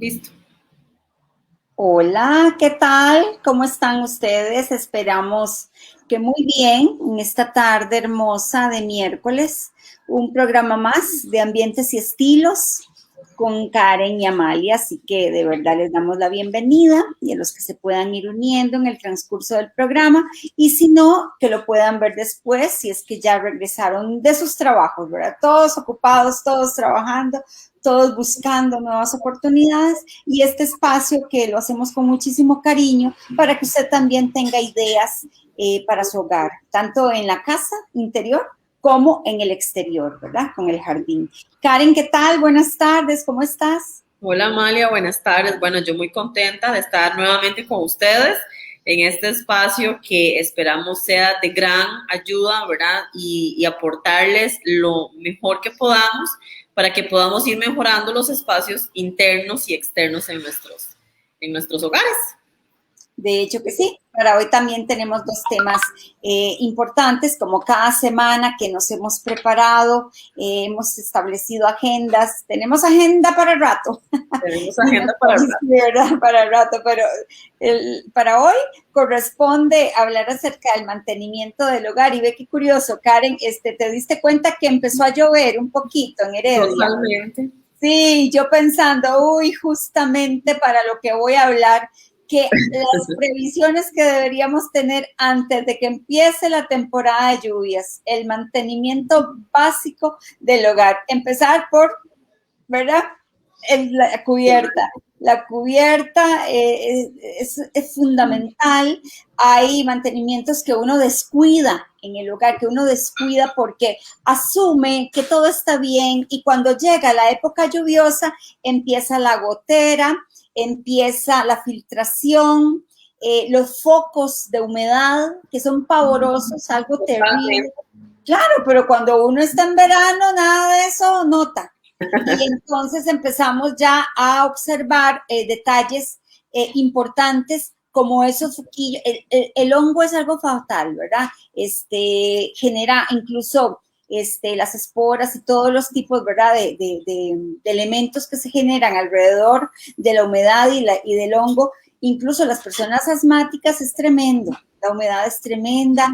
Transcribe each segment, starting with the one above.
Listo. Hola, ¿qué tal? ¿Cómo están ustedes? Esperamos que muy bien en esta tarde hermosa de miércoles, un programa más de ambientes y estilos con Karen y Amalia, así que de verdad les damos la bienvenida y a los que se puedan ir uniendo en el transcurso del programa y si no, que lo puedan ver después si es que ya regresaron de sus trabajos, ¿verdad? Todos ocupados, todos trabajando, todos buscando nuevas oportunidades y este espacio que lo hacemos con muchísimo cariño para que usted también tenga ideas para su hogar, tanto en la casa interior como en el exterior, ¿verdad? Con el jardín. Karen, ¿qué tal? Buenas tardes, ¿cómo estás? Hola Amalia, buenas tardes. Bueno, yo muy contenta de estar nuevamente con ustedes en este espacio que esperamos sea de gran ayuda, ¿verdad? Y aportarles lo mejor que podamos para que podamos ir mejorando los espacios internos y externos en nuestros hogares. De hecho que sí, para hoy también tenemos dos temas importantes, como cada semana que nos hemos preparado, hemos establecido agendas, tenemos agenda para rato, Tenemos y agenda para sí, hablar. ¿verdad? Para rato, pero para hoy corresponde hablar acerca del mantenimiento del hogar. Y ve qué curioso, Karen, te diste cuenta que empezó a llover un poquito en Heredia. Totalmente. Sí, yo pensando, uy, justamente para lo que voy a hablar, que las previsiones que deberíamos tener antes de que empiece la temporada de lluvias, el mantenimiento básico del hogar. Empezar por, ¿verdad? La cubierta. La cubierta es fundamental. Hay mantenimientos que uno descuida en el hogar, que uno descuida porque asume que todo está bien y cuando llega la época lluviosa empieza la gotera, empieza la filtración, los focos de humedad que son pavorosos, algo terrible. Totalmente. Claro, pero cuando uno está en verano, nada de eso nota. Y entonces empezamos ya a observar detalles importantes como esos foquillos. El hongo es algo fatal, ¿verdad? Genera incluso las esporas y todos los tipos, ¿verdad? De elementos que se generan alrededor de la humedad y del hongo. Incluso las personas asmáticas es tremendo. La humedad es tremenda,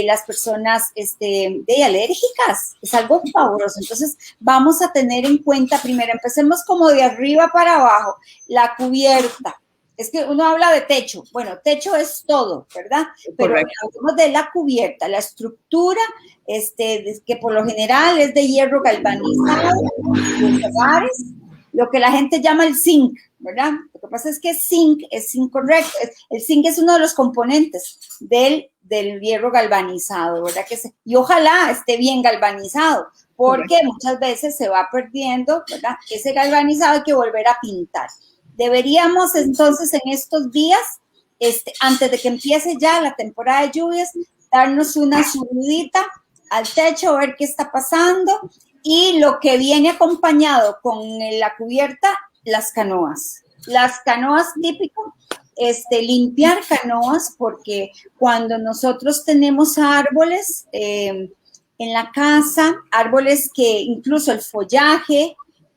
las personas de alérgicas, es algo pavoroso. Entonces, vamos a tener en cuenta, primero, empecemos como de arriba para abajo, la cubierta. Es que uno habla de techo, bueno, techo es todo, ¿verdad? Pero Correcto. hablamos de la cubierta, la estructura, que por lo general es de hierro galvanizado, los hogares, lo que la gente llama el zinc, ¿verdad? Lo que pasa es que zinc es incorrecto. El zinc es uno de los componentes del hierro galvanizado, ¿verdad? Y ojalá esté bien galvanizado, porque Correcto. muchas veces se va perdiendo, ¿verdad? Ese galvanizado hay que volver a pintar. Deberíamos entonces en estos días, antes de que empiece ya la temporada de lluvias, darnos una subidita al techo, ver qué está pasando y lo que viene acompañado con la cubierta, las canoas. Las canoas típico, limpiar canoas porque cuando nosotros tenemos árboles en la casa, árboles que incluso el follaje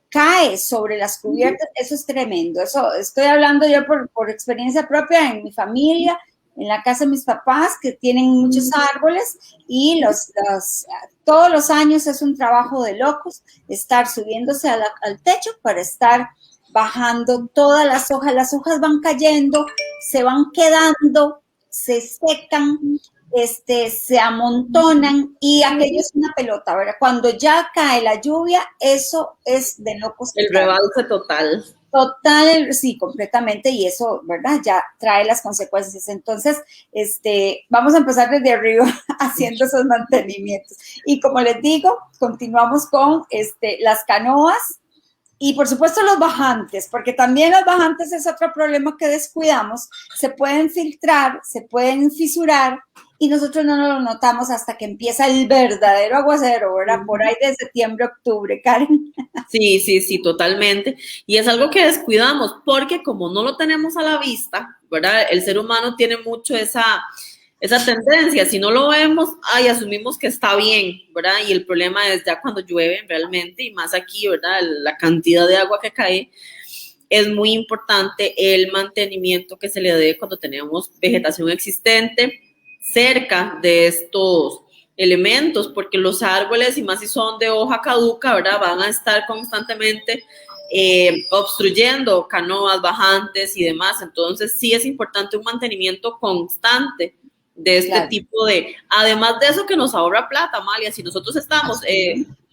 cae sobre las cubiertas, eso es tremendo. Eso estoy hablando yo por experiencia propia en mi familia, en la casa de mis papás, que tienen muchos árboles y todos los años es un trabajo de locos estar subiéndose al techo para estar bajando todas las hojas van cayendo, se van quedando, se secan, se amontonan y aquello es una pelota, ¿verdad? Cuando ya cae la lluvia, eso es de locos El total. rebalse total. Total, sí, completamente, y eso, ¿verdad? Ya trae las consecuencias. Entonces, vamos a empezar desde arriba haciendo esos mantenimientos. Y como les digo, continuamos con las canoas y por supuesto los bajantes, porque también los bajantes es otro problema que descuidamos. Se pueden filtrar, se pueden fisurar y nosotros no lo notamos hasta que empieza el verdadero aguacero, ¿verdad? Por ahí de septiembre, octubre, Karen. Sí, sí, sí, totalmente. Y es algo que descuidamos porque como no lo tenemos a la vista, ¿verdad? El ser humano tiene mucho esa tendencia. Si no lo vemos, ay, asumimos que está bien, ¿verdad? Y el problema es ya cuando llueve realmente, y más aquí, ¿verdad? La cantidad de agua que cae. es muy importante el mantenimiento que se le dé cuando tenemos vegetación existente cerca de estos elementos, porque los árboles, y más si son de hoja caduca, ¿verdad? Van a estar constantemente obstruyendo canoas, bajantes y demás. Entonces sí es importante un mantenimiento constante de este tipo de, además de eso que nos ahorra plata, Amalia, si nosotros estamos,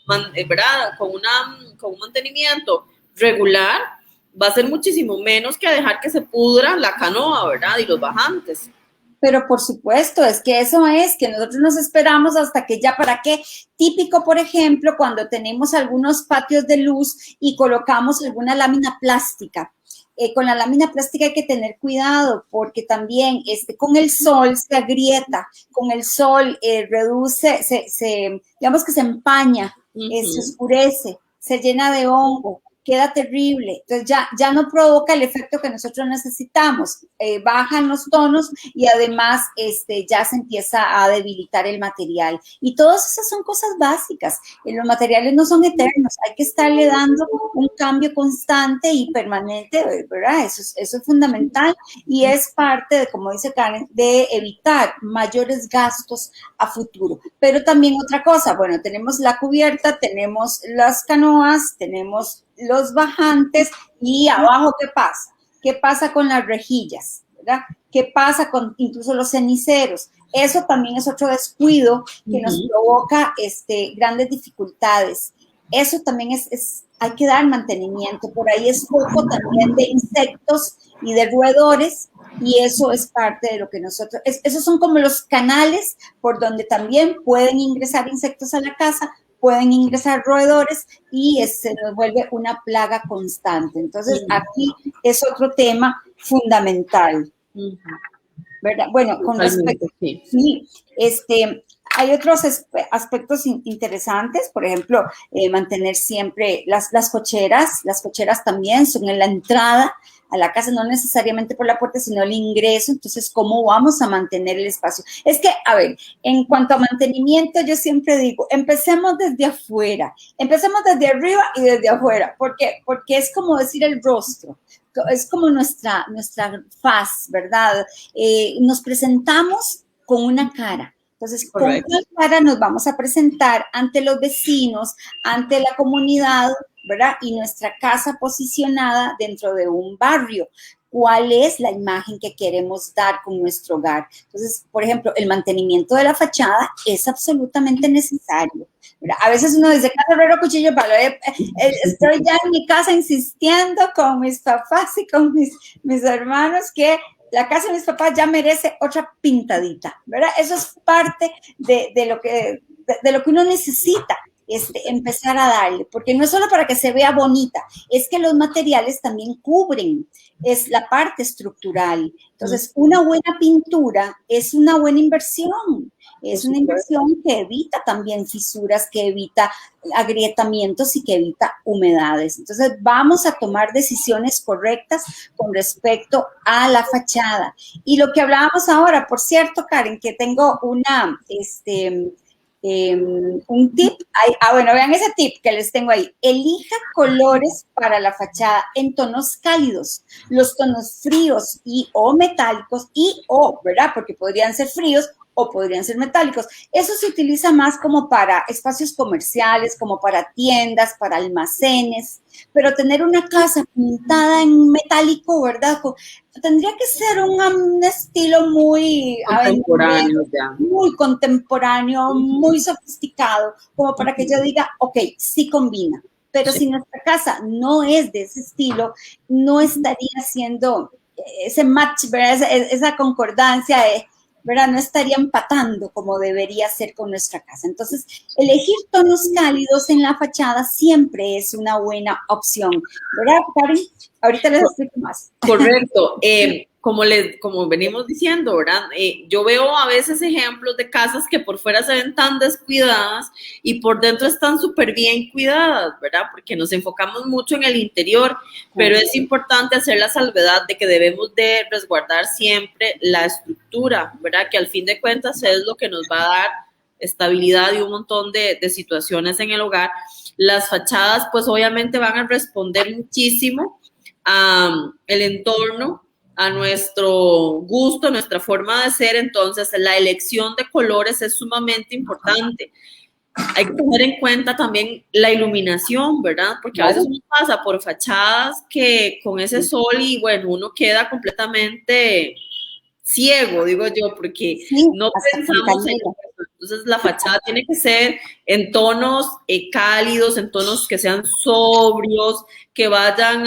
¿verdad? Con un mantenimiento regular, va a ser muchísimo menos que dejar que se pudra la canoa, ¿verdad? Y los bajantes. Pero por supuesto, es que eso es, que nosotros nos esperamos hasta que ya, ¿para qué? Típico, por ejemplo, cuando tenemos algunos patios de luz y colocamos alguna lámina plástica. Con la lámina plástica hay que tener cuidado porque también con el sol se agrieta, con el sol reduce, digamos que se empaña, se oscurece, se llena de hongo, queda terrible. Entonces ya no provoca el efecto que nosotros necesitamos. Bajan los tonos y además ya se empieza a debilitar el material. Y todas esas son cosas básicas. Los materiales no son eternos. Hay que estarle dando un cambio constante y permanente, ¿verdad? Eso es fundamental y es parte de, como dice Karen, de evitar mayores gastos a futuro. Pero también otra cosa, bueno, tenemos la cubierta, tenemos las canoas, tenemos los bajantes y abajo, ¿qué pasa? ¿Qué pasa con las rejillas? ¿Verdad? ¿Qué pasa con incluso los ceniceros? Eso también es otro descuido que nos provoca grandes dificultades. Eso también hay que dar mantenimiento. Por ahí es poco también de insectos y de roedores y eso es parte de lo que nosotros, esos son como los canales por donde también pueden ingresar insectos a la casa, pueden ingresar roedores y se nos vuelve una plaga constante. Entonces, aquí es otro tema fundamental. ¿Verdad? Bueno, con respecto, sí, hay otros aspectos interesantes, por ejemplo, mantener siempre las cocheras también son en la entrada a la casa, no necesariamente por la puerta, sino el ingreso. Entonces, ¿cómo vamos a mantener el espacio? Es que, a ver, en cuanto a mantenimiento, yo siempre digo, empecemos desde afuera, empecemos desde arriba y desde afuera. ¿Por qué? Porque es como decir el rostro, es como nuestra faz, ¿verdad? Nos presentamos con una cara. Entonces, correcto, con una cara nos vamos a presentar ante los vecinos, ante la comunidad, ¿verdad? Y nuestra casa posicionada dentro de un barrio. ¿Cuál es la imagen que queremos dar con nuestro hogar? Entonces, por ejemplo, el mantenimiento de la fachada es absolutamente necesario, ¿verdad? A veces uno dice, casa, herrero, cuchillo, palo. Estoy ya en mi casa insistiendo con mis papás y con mis hermanos que la casa de mis papás ya merece otra pintadita, ¿verdad? Eso es parte de lo que uno necesita. Empezar a darle, porque no es solo para que se vea bonita, es que los materiales también cubren, es la parte estructural. Entonces, una buena pintura es una buena inversión, es una inversión que evita también fisuras, que evita agrietamientos y que evita humedades. Entonces, vamos a tomar decisiones correctas con respecto a la fachada. Y lo que hablábamos ahora, por cierto, Karen, que tengo un tip, bueno, vean ese tip que les tengo ahí. Elija colores para la fachada en tonos cálidos, los tonos fríos o metálicos ¿verdad? Porque podrían ser fríos o podrían ser metálicos. Eso se utiliza más como para espacios comerciales, como para tiendas, para almacenes, pero tener una casa pintada en metálico, ¿verdad? Tendría que ser un estilo muy contemporáneo, muy contemporáneo, muy sofisticado, como para que yo diga, ok, sí combina. Pero si nuestra casa no es de ese estilo, no estaría haciendo ese match, ¿verdad? Esa concordancia ¿verdad? No estaría empatando como debería ser con nuestra casa. Entonces, elegir tonos cálidos en la fachada siempre es una buena opción, ¿verdad, Karen? Ahorita les explico más. Correcto. Como venimos diciendo, ¿verdad? Yo veo a veces ejemplos de casas que por fuera se ven tan descuidadas y por dentro están súper bien cuidadas, ¿verdad? Porque nos enfocamos mucho en el interior, pero es importante hacer la salvedad de que debemos de resguardar siempre la estructura, ¿verdad? Que al fin de cuentas es lo que nos va a dar estabilidad y un montón de situaciones en el hogar. Las fachadas, pues obviamente van a responder muchísimo el entorno, a nuestro gusto, a nuestra forma de ser. Entonces, la elección de colores es sumamente importante. Hay que tener en cuenta también la iluminación, ¿verdad? Porque a veces uno pasa por fachadas que con ese sol y bueno, uno queda completamente ciego, digo yo, porque no pensamos en eso. Entonces la fachada tiene que ser en tonos cálidos, en tonos que sean sobrios, que vayan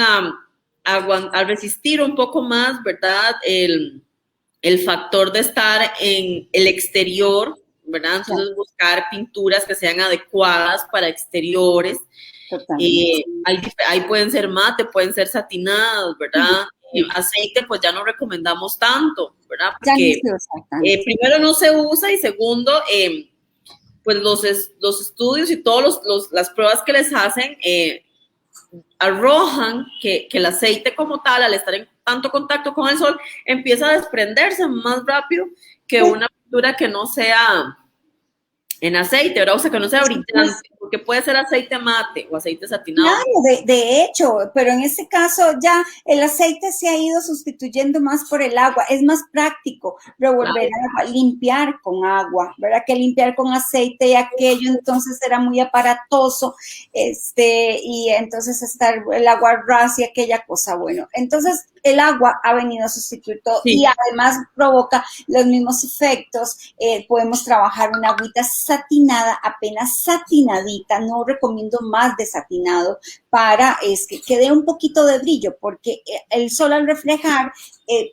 a resistir un poco más, ¿verdad? El factor de estar en el exterior, ¿verdad? Entonces buscar pinturas que sean adecuadas para exteriores. Ahí pueden ser mate, pueden ser satinados, ¿verdad? Aceite pues ya no recomendamos tanto, ¿verdad? Porque primero no se usa y segundo, pues los estudios y todas las pruebas que les hacen arrojan que el aceite como tal, al estar en tanto contacto con el sol, empieza a desprenderse más rápido que una pintura que no sea en aceite, ¿verdad? O sea, que no sea brillante, porque puede ser aceite mate o aceite satinado. Claro, de hecho, pero en este caso ya el aceite se ha ido sustituyendo más por el agua. Es más práctico revolver agua, limpiar con agua, ¿verdad? Que limpiar con aceite y aquello, entonces era muy aparatoso, y entonces estar el agua ras y aquella cosa, bueno. Entonces, el agua ha venido a sustituir todo y además provoca los mismos efectos. Podemos trabajar una agüita satinada, apenas satinadita, no recomiendo más desatinado para que dé un poquito de brillo, porque el sol al reflejar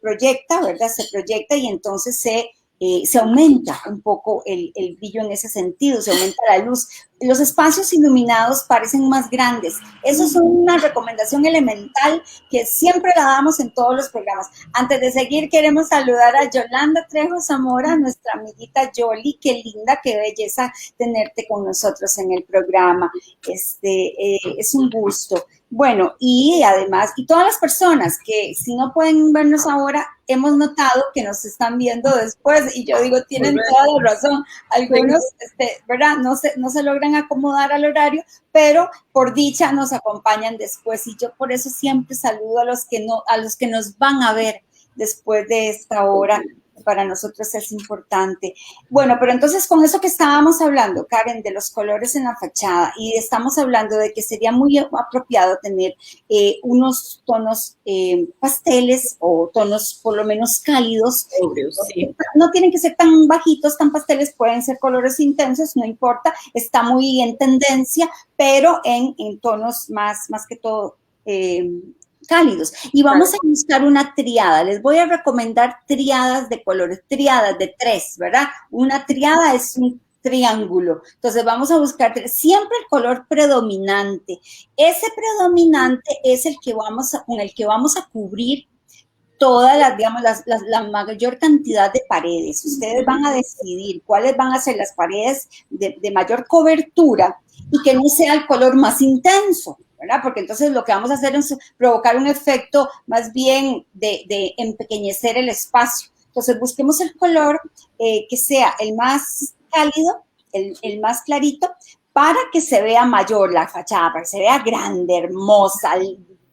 proyecta, ¿verdad? Se proyecta y entonces se aumenta un poco el brillo en ese sentido, se aumenta la luz. Los espacios iluminados parecen más grandes. Eso es una recomendación elemental que siempre la damos en todos los programas. Antes de seguir, queremos saludar a Yolanda Trejo Zamora, nuestra amiguita Yoli. Qué linda, qué belleza tenerte con nosotros en el programa. Es un gusto. Bueno, y además, y todas las personas que si no pueden vernos ahora, hemos notado que nos están viendo después, y yo digo, tienen toda la razón. Algunos, ¿verdad? No se logran acomodar al horario, pero por dicha nos acompañan después, y yo por eso siempre saludo a los que nos van a ver después de esta hora. Para nosotros es importante. Bueno, pero entonces con eso que estábamos hablando, Karen, de los colores en la fachada, y estamos hablando de que sería muy apropiado tener unos tonos pasteles o tonos por lo menos cálidos. Sí. No tienen que ser tan bajitos, tan pasteles, pueden ser colores intensos, no importa, está muy en tendencia, pero en tonos más que todo cálidos. Y vamos a buscar una triada. Les voy a recomendar triadas de colores, triadas de 3, ¿verdad? Una triada es un triángulo. Entonces vamos a buscar siempre el color predominante. Ese predominante es con el que vamos a cubrir todas la mayor cantidad de paredes. Ustedes van a decidir cuáles van a ser las paredes de mayor cobertura y que no sea el color más intenso, ¿verdad? Porque entonces lo que vamos a hacer es provocar un efecto más bien de empequeñecer el espacio. Entonces busquemos el color que sea el más cálido, el más clarito, para que se vea mayor la fachada, para que se vea grande, hermosa,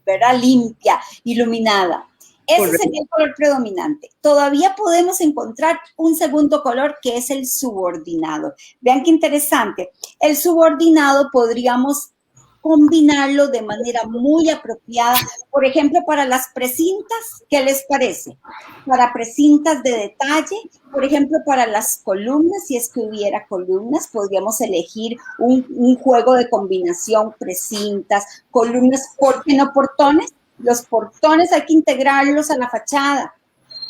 ¿verdad? Limpia, iluminada. Ese sería el color predominante. Todavía podemos encontrar un segundo color que es el subordinado. Vean qué interesante. El subordinado podríamos combinarlo de manera muy apropiada. Por ejemplo, para las precintas, ¿qué les parece? Para precintas de detalle, por ejemplo, para las columnas, si es que hubiera columnas, podríamos elegir un juego de combinación, precintas, columnas, ¿por qué no portones? Los portones hay que integrarlos a la fachada.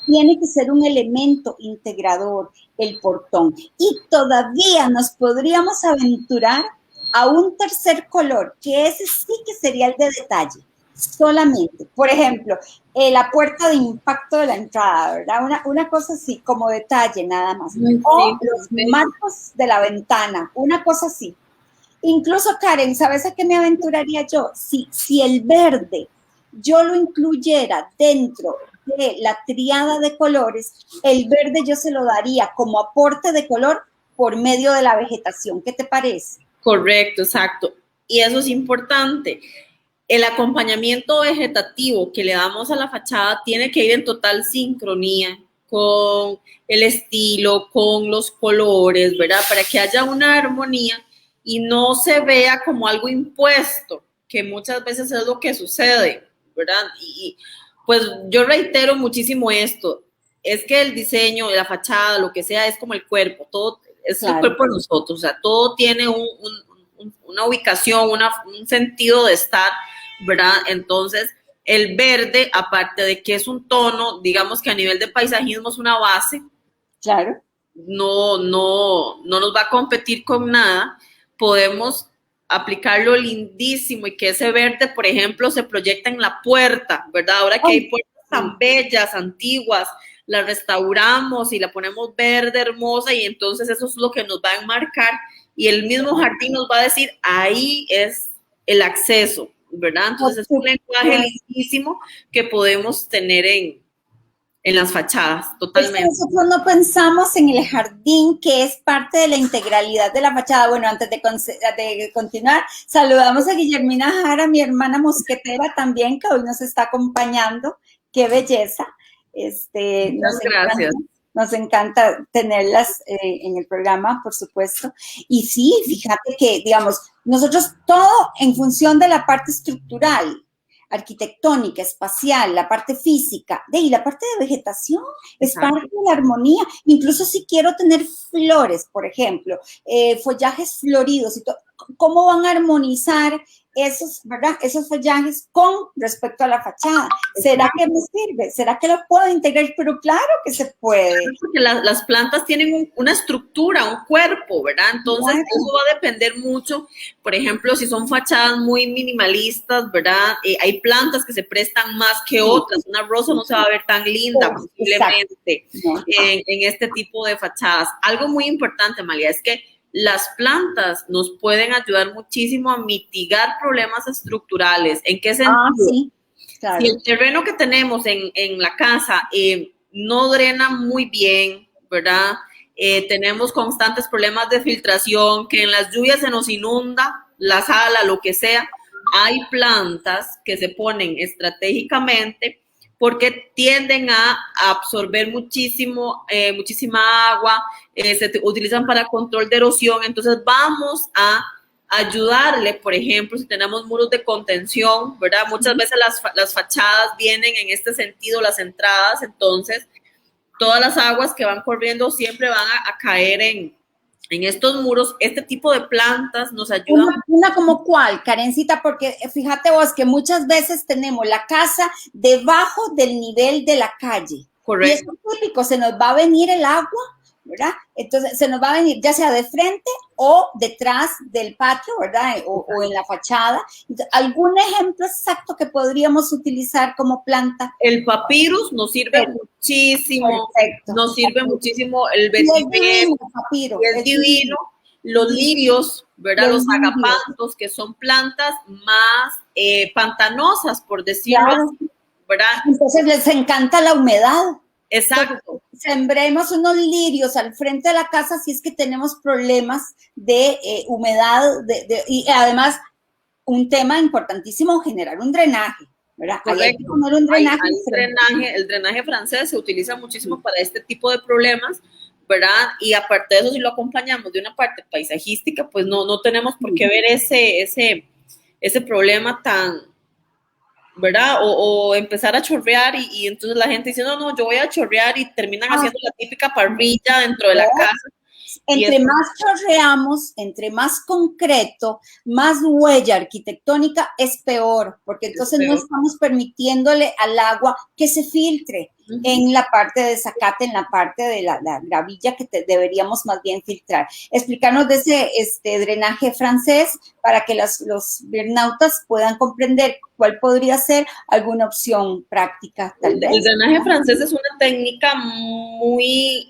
Tiene que ser un elemento integrador el portón. Y todavía nos podríamos aventurar a un tercer color, que ese sí que sería el de detalle, solamente. Por ejemplo, la puerta de impacto de la entrada, ¿verdad? Una cosa así, como detalle nada más. O los marcos de la ventana, una cosa así. Incluso, Karen, ¿sabes a qué me aventuraría yo? Si el verde yo lo incluyera dentro de la triada de colores, el verde yo se lo daría como aporte de color por medio de la vegetación. ¿Qué te parece? Correcto, exacto. Y eso es importante. el acompañamiento vegetativo que le damos a la fachada tiene que ir en total sincronía con el estilo, con los colores, ¿verdad? Para que haya una armonía y no se vea como algo impuesto, que muchas veces es lo que sucede, ¿verdad? Y pues yo reitero muchísimo esto, es que el diseño, la fachada, lo que sea, es como el cuerpo, todo es el cuerpo de nosotros, o sea, todo tiene una ubicación, un sentido de estar, ¿verdad? Entonces, el verde, aparte de que es un tono, digamos que a nivel de paisajismo es una base, claro, no nos va a competir con nada, podemos aplicarlo lindísimo y que ese verde, por ejemplo, se proyecta en la puerta, ¿verdad? Ahora que hay puertas tan bellas, antiguas, la restauramos y la ponemos verde, hermosa, y entonces eso es lo que nos va a enmarcar y el mismo jardín nos va a decir, ahí es el acceso, ¿verdad? Entonces es un lenguaje lindísimo que podemos tener en las fachadas, totalmente. Es que nosotros no pensamos en el jardín, que es parte de la integralidad de la fachada. Bueno, antes de continuar, saludamos a Guillermina Jara, mi hermana mosquetera también, que hoy nos está acompañando. Qué belleza. Muchas gracias. Nos encanta tenerlas en el programa, por supuesto. Y sí, fíjate que, digamos, nosotros todo en función de la parte estructural, arquitectónica, espacial, la parte física, y la parte de vegetación es parte de la armonía. Incluso si quiero tener flores, por ejemplo, follajes floridos y todo, ¿cómo van a armonizar esos, ¿verdad? Esos follajes con respecto a la fachada? ¿Será que me sirve? ¿Será que lo puedo integrar? Pero claro que se puede. Porque las plantas tienen una estructura, un cuerpo, ¿verdad? Entonces, eso va a depender mucho. Por ejemplo, si son fachadas muy minimalistas, ¿verdad? Hay plantas que se prestan más que otras. Una rosa no se va a ver tan linda, posiblemente, en este tipo de fachadas. Algo muy importante, Amalia, es que las plantas nos pueden ayudar muchísimo a mitigar problemas estructurales. ¿En qué sentido? Sí, claro. Si el terreno que tenemos en la casa no drena muy bien, ¿verdad? Tenemos constantes problemas de filtración, que en las lluvias se nos inunda la sala, lo que sea. Hay plantas que se ponen estratégicamente porque tienden a absorber muchísima agua, se utilizan para control de erosión, entonces vamos a ayudarle, por ejemplo, si tenemos muros de contención, ¿verdad? Muchas veces las fachadas vienen en este sentido, las entradas, entonces todas las aguas que van corriendo siempre van a caer en estos muros. Este tipo de plantas nos ayudan. Una como cuál, Karencita, porque fíjate vos que muchas veces tenemos la casa debajo del nivel de la calle. Correcto. Y es típico, se nos va a venir el agua, ¿verdad? Entonces se nos va a venir ya sea de frente o detrás del patio, ¿verdad? O en la fachada. Entonces, ¿algún ejemplo exacto que podríamos utilizar como planta? El papirus nos sirve muchísimo. Perfecto. Nos sirve muchísimo el vetiver, es divino. Los lirios, ¿verdad? Los agapantos, que son plantas más pantanosas, por decirlo así, ¿verdad? Entonces les encanta la humedad. Exacto. Sembremos unos lirios al frente de la casa si es que tenemos problemas de humedad y además un tema importantísimo, generar un drenaje, ¿verdad? Hay que poner un drenaje. El drenaje francés se utiliza muchísimo para este tipo de problemas, ¿verdad? Y aparte de eso, si lo acompañamos de una parte paisajística, pues no tenemos por qué ver ese problema tan, ¿verdad? O empezar a chorrear y entonces la gente dice, no, yo voy a chorrear y terminan haciendo la típica parrilla dentro de la casa. Entre más chorreamos, entre más concreto, más huella arquitectónica es peor, porque entonces no estamos permitiéndole al agua que se filtre en la parte de zacate, en la parte de la gravilla que deberíamos más bien filtrar. Explicarnos de ese drenaje francés para que los biernautas puedan comprender cuál podría ser alguna opción práctica, tal vez. El drenaje francés es una técnica muy,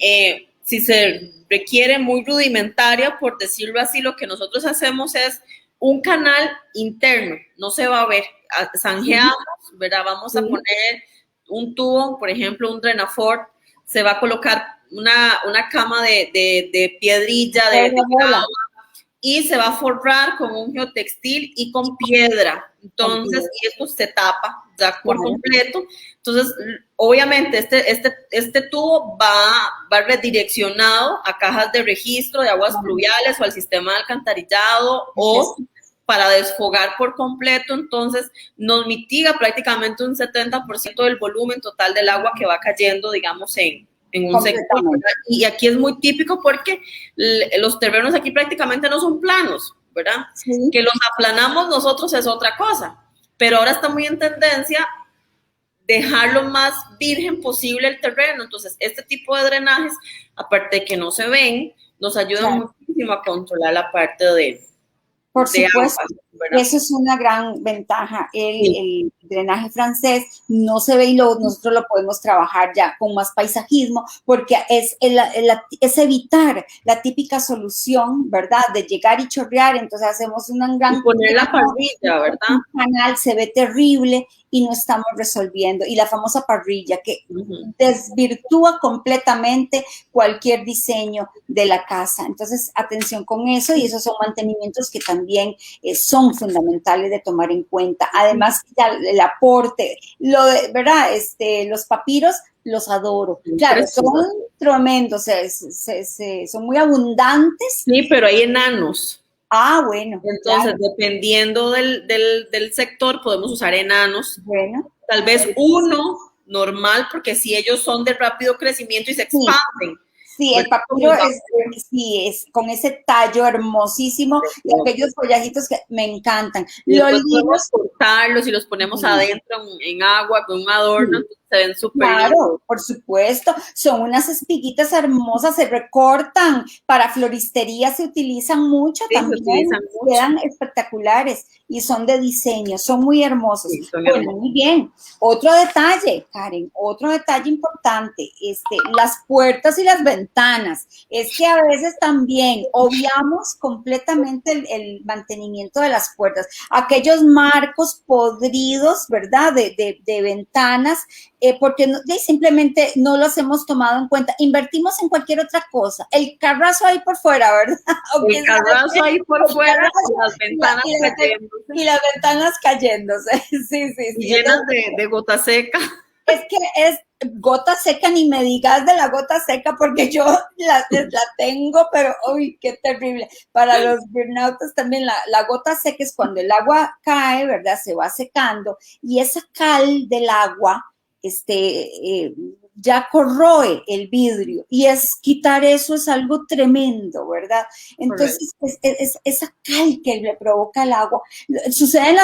si se requiere, muy rudimentaria, por decirlo así. Lo que nosotros hacemos es un canal interno, no se va a ver, zanjeamos, ¿verdad? Vamos a poner un tubo, por ejemplo, un Drenafort, se va a colocar una cama de piedrilla, de agua, y se va a forrar con un geotextil y con piedra. Entonces, y esto se tapa ya por completo. Entonces, obviamente, este tubo va redireccionado a cajas de registro de aguas pluviales o al sistema de alcantarillado o para desfogar por completo. Entonces, nos mitiga prácticamente un 70% del volumen total del agua que va cayendo, digamos, en un sector. Y aquí es muy típico porque los terrenos aquí prácticamente no son planos, ¿verdad? Sí. Que los aplanamos nosotros es otra cosa, pero ahora está muy en tendencia dejar lo más virgen posible el terreno. Entonces, este tipo de drenajes, aparte de que no se ven, nos ayudan muchísimo a controlar la parte de por supuesto, eso es una gran ventaja. El drenaje francés no se ve y nosotros lo podemos trabajar ya con más paisajismo, porque es evitar la típica solución, ¿verdad? De llegar y chorrear, entonces hacemos una gran... Y poner la parrilla, ¿verdad? Un canal se ve terrible y no estamos resolviendo. Y la famosa parrilla que desvirtúa completamente cualquier diseño de la casa. Entonces, atención con eso, y esos son mantenimientos que también son fundamentales de tomar en cuenta. Además, ya el aporte, ¿verdad? Los papiros los adoro. Claro, son tremendos, son muy abundantes. Sí, pero hay enanos. Ah, bueno. Entonces, dependiendo del sector, podemos usar enanos. Bueno. Tal vez uno normal, porque si ellos son de rápido crecimiento y se expanden. Sí, el papiro es con ese tallo hermosísimo y aquellos follajitos que me encantan. Y podemos cortarlos y los ponemos adentro en agua con un adorno, se ven súper claro, por supuesto. Son unas espiguitas hermosas, se recortan. Para floristería se utilizan mucho también. Quedan espectaculares y son de diseño, son muy hermosos. Sí, bueno, muy bien. Otro detalle, Karen, otro detalle importante, las puertas y las ventanas. Es que a veces también obviamos completamente el mantenimiento de las puertas. Aquellos marcos podridos, ¿verdad? De ventanas, porque simplemente no los hemos tomado en cuenta. Invertimos en cualquier otra cosa. El carrazo ahí por fuera, ¿verdad? El carrazo ahí por fuera, las ventanas cayéndose. Y las ventanas cayéndose, sí. Llenas de gota seca. Es que es gota seca, ni me digas de la gota seca, porque yo la tengo, pero uy, qué terrible. Para los burnouts también la gota seca es cuando el agua cae, ¿verdad? Se va secando y esa cal del agua, ya corroe el vidrio y quitar eso es algo tremendo, ¿verdad? Entonces, es esa cal que le provoca el agua. Sucede en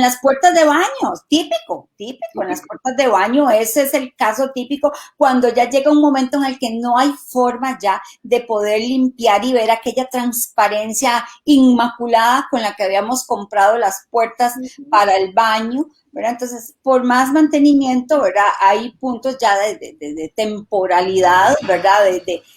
las puertas de baño, típico, en las puertas de baño, ese es el caso típico, cuando ya llega un momento en el que no hay forma ya de poder limpiar y ver aquella transparencia inmaculada con la que habíamos comprado las puertas para el baño, ¿verdad? Entonces, por más mantenimiento, ¿verdad? Hay puntos ya de temporalidad, ¿verdad?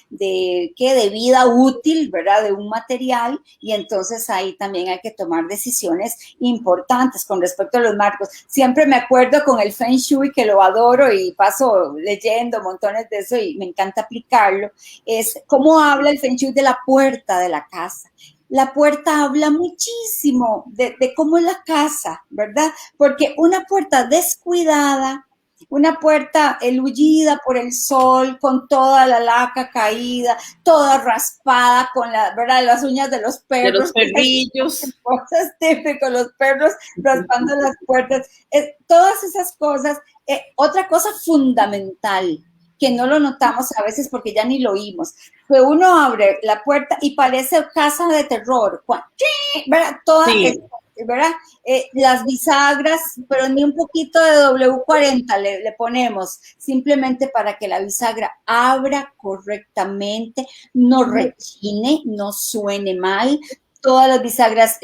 De vida útil, ¿verdad? De un material, y entonces ahí también hay que tomar decisiones importantes con respecto a los marcos. Siempre me acuerdo con el Feng Shui, que lo adoro y paso leyendo montones de eso y me encanta aplicarlo, es cómo habla el Feng Shui de la puerta de la casa. La puerta habla muchísimo de cómo es la casa, ¿verdad? Porque una puerta descuidada, una puerta elullida por el sol, con toda la laca caída, toda raspada, con ¿verdad? Las uñas de los perros. De los perrillos. Cosas típicas, los perros raspando las puertas. Todas esas cosas. Otra cosa fundamental, que no lo notamos a veces porque ya ni lo oímos, que uno abre la puerta y parece casa de terror, ¿verdad? Todas, ¿verdad? Las bisagras, pero ni un poquito de W40 le ponemos, simplemente para que la bisagra abra correctamente, no rechine, no suene mal. Todas las bisagras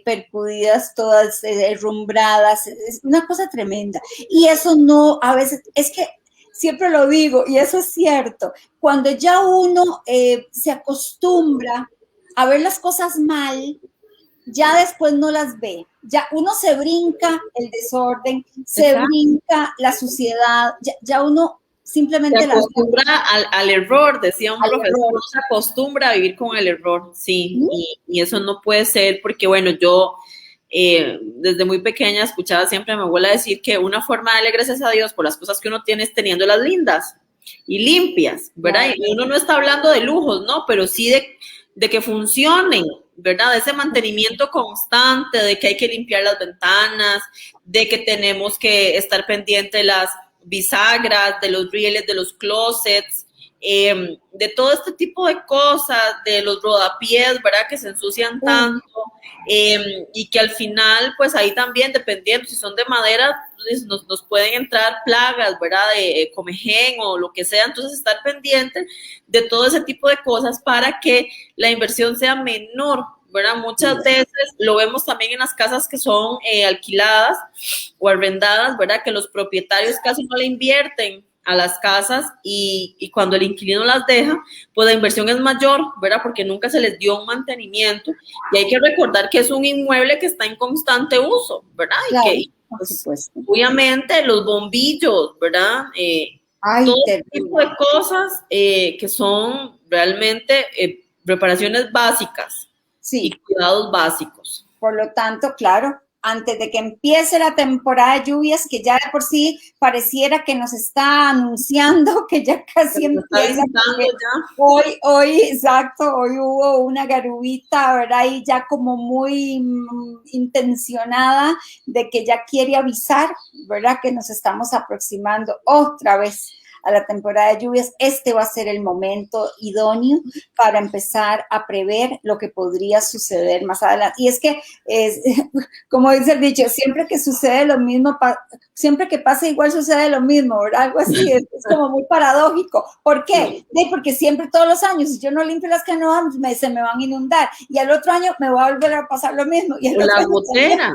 percudidas, todas herrumbradas, es una cosa tremenda. Y eso no, a veces, es que siempre lo digo, y eso es cierto, cuando ya uno se acostumbra a ver las cosas mal, ya después no las ve. Ya uno se brinca el desorden, se brinca la suciedad, ya uno simplemente se acostumbra al error, decía un profesor, uno se acostumbra a vivir con el error, sí, y eso no puede ser porque, bueno, yo desde muy pequeña escuchaba siempre a mi abuela decir que una forma de darle gracias a Dios por las cosas que uno tiene es teniéndolas lindas y limpias, ¿verdad? Y uno no está hablando de lujos, ¿no? Pero sí de que funcionen, ¿verdad? De ese mantenimiento constante, de que hay que limpiar las ventanas, de que tenemos que estar pendientes de las bisagras, de los rieles, de los closets, de todo este tipo de cosas, de los rodapiés, ¿verdad? Que se ensucian tanto, y que al final, pues ahí también, dependiendo si son de madera, pues, nos pueden entrar plagas, ¿verdad? De comején o lo que sea, entonces estar pendiente de todo ese tipo de cosas para que la inversión sea menor, ¿verdad? Muchas veces lo vemos también en las casas que son alquiladas o arrendadas, ¿verdad? Que los propietarios casi no le invierten a las casas y cuando el inquilino las deja, pues la inversión es mayor, ¿verdad? Porque nunca se les dio un mantenimiento y hay que recordar que es un inmueble que está en constante uso, ¿verdad? Claro, y que, por supuesto. obviamente los bombillos, ¿verdad? Todo tipo de cosas que son realmente reparaciones básicas y cuidados básicos. Por lo tanto, claro, antes de que empiece la temporada de lluvias, que ya de por sí pareciera que nos está anunciando que ya casi empieza. Hoy, exacto, hoy hubo una garubita, ¿verdad? Y ya como muy intencionada de que ya quiere avisar, ¿verdad? Que nos estamos aproximando otra vez a la temporada de lluvias. Este va a ser el momento idóneo para empezar a prever lo que podría suceder más adelante. Y es que, como dice el dicho, siempre que sucede lo mismo, siempre que pasa igual sucede lo mismo, ¿verdad? Algo así, es como muy paradójico. ¿Por qué? Porque siempre todos los años, si yo no limpio las canoas, se me van a inundar. Y al otro año me va a volver a pasar lo mismo. Y la gotera.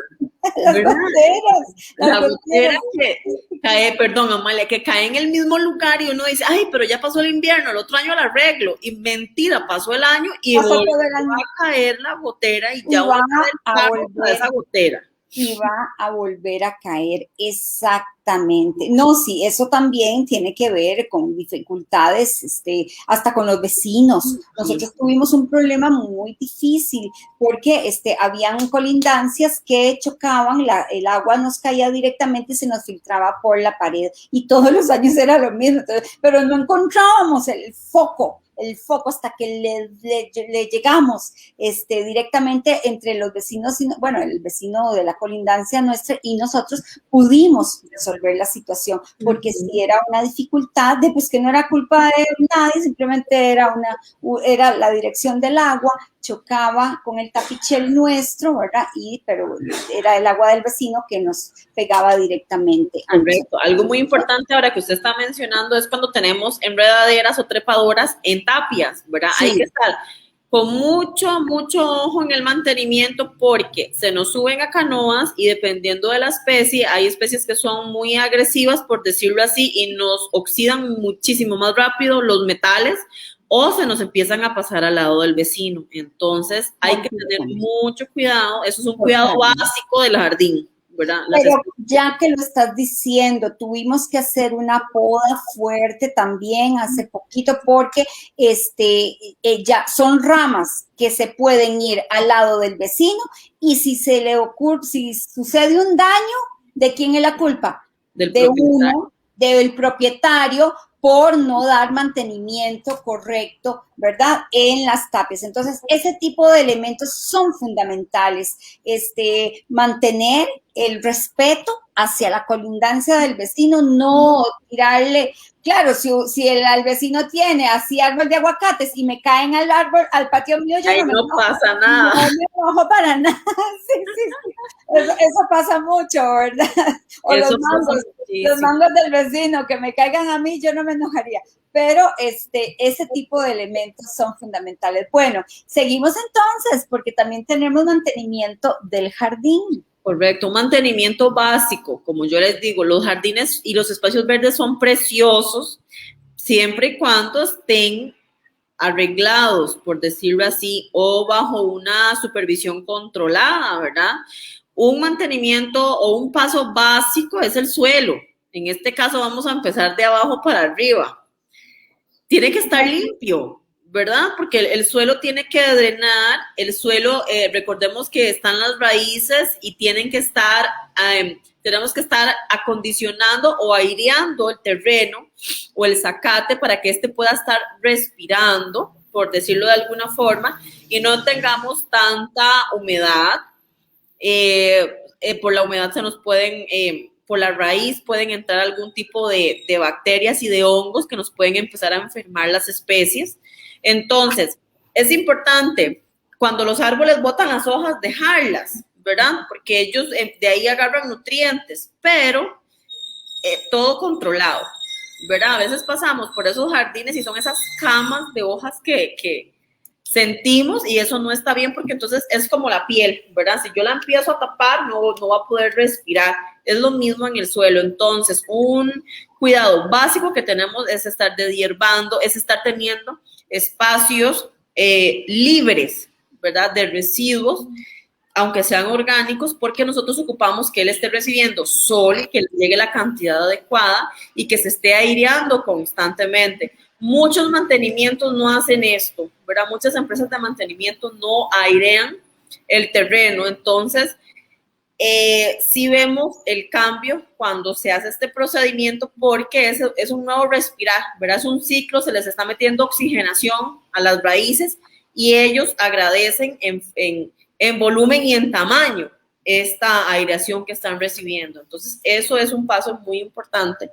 La gotera que cae, perdón, Amalia, que cae en el mismo lugar y uno dice, ay, pero ya pasó el invierno, el otro año la arreglo. Y mentira, pasó el año y volvió a caer la gotera y ya va a volver esa gotera. Y va a volver a caer, exactamente. No, sí, eso también tiene que ver con dificultades, hasta con los vecinos. Nosotros tuvimos un problema muy difícil porque habían colindancias que chocaban, el agua nos caía directamente y se nos filtraba por la pared y todos los años era lo mismo. Entonces, pero no encontrábamos el foco hasta que le llegamos directamente entre los vecinos, bueno, el vecino de la colindancia nuestra y nosotros pudimos resolver la situación, porque si era una dificultad, pues que no era culpa de nadie, simplemente era la dirección del agua, chocaba con el tapichel nuestro, ¿verdad? Pero era el agua del vecino que nos pegaba directamente. Correcto. Algo muy importante ahora que usted está mencionando es cuando tenemos enredaderas o trepadoras en tapias, ¿verdad? Sí. Hay que estar con mucho ojo en el mantenimiento porque se nos suben a canoas y dependiendo de la especie, hay especies que son muy agresivas, por decirlo así, y nos oxidan muchísimo más rápido los metales o se nos empiezan a pasar al lado del vecino. Entonces hay que tener mucho cuidado, eso es un cuidado básico del jardín, ¿verdad? Pero ya que lo estás diciendo, tuvimos que hacer una poda fuerte también hace poquito porque ya son ramas que se pueden ir al lado del vecino y si sucede un daño, ¿de quién es la culpa? Del propietario por no dar mantenimiento correcto, ¿verdad? En las tapias. Entonces, ese tipo de elementos son fundamentales. Mantener el respeto hacia la colindancia del vecino, no tirarle. Claro, si el vecino tiene así árbol de aguacates y me caen al patio mío, yo no pasa nada. No me enojo para nada. Sí. Eso pasa mucho, ¿verdad? O los mangos del vecino que me caigan a mí, yo no me enojaría. Pero ese tipo de elementos son fundamentales. Bueno, seguimos entonces, porque también tenemos mantenimiento del jardín. Correcto, un mantenimiento básico, como yo les digo, los jardines y los espacios verdes son preciosos siempre y cuando estén arreglados, por decirlo así, o bajo una supervisión controlada, ¿verdad? Un mantenimiento o un paso básico es el suelo, En este caso vamos a empezar de abajo para arriba. Tiene que estar limpio, ¿verdad? Porque el suelo tiene que drenar, el suelo, recordemos que están las raíces y tienen que estar, tenemos que estar acondicionando o aireando el terreno o el zacate para que éste pueda estar respirando, por decirlo de alguna forma, y no tengamos tanta humedad. Por la humedad se nos pueden, por la raíz pueden entrar algún tipo de bacterias y de hongos que nos pueden empezar a enfermar las especies. Entonces, es importante cuando los árboles botan las hojas, dejarlas, ¿verdad? Porque ellos de ahí agarran nutrientes, pero todo controlado, ¿verdad? A veces pasamos por esos jardines y son esas camas de hojas que sentimos y eso no está bien porque entonces es como la piel, ¿verdad? Si yo la empiezo a tapar, no va a poder respirar. Es lo mismo en el suelo. Entonces, un cuidado básico que tenemos es estar deshierbando, es estar teniendo espacios libres, ¿verdad? De residuos, aunque sean orgánicos, porque nosotros ocupamos que él esté recibiendo sol y que le llegue la cantidad adecuada y que se esté aireando constantemente. Muchos mantenimientos no hacen esto, ¿verdad? Muchas empresas de mantenimiento no airean el terreno, entonces sí vemos el cambio cuando se hace este procedimiento porque es un nuevo respirar, ¿verdad? Es un ciclo, se les está metiendo oxigenación a las raíces y ellos agradecen en volumen y en tamaño esta aireación que están recibiendo. Entonces, eso es un paso muy importante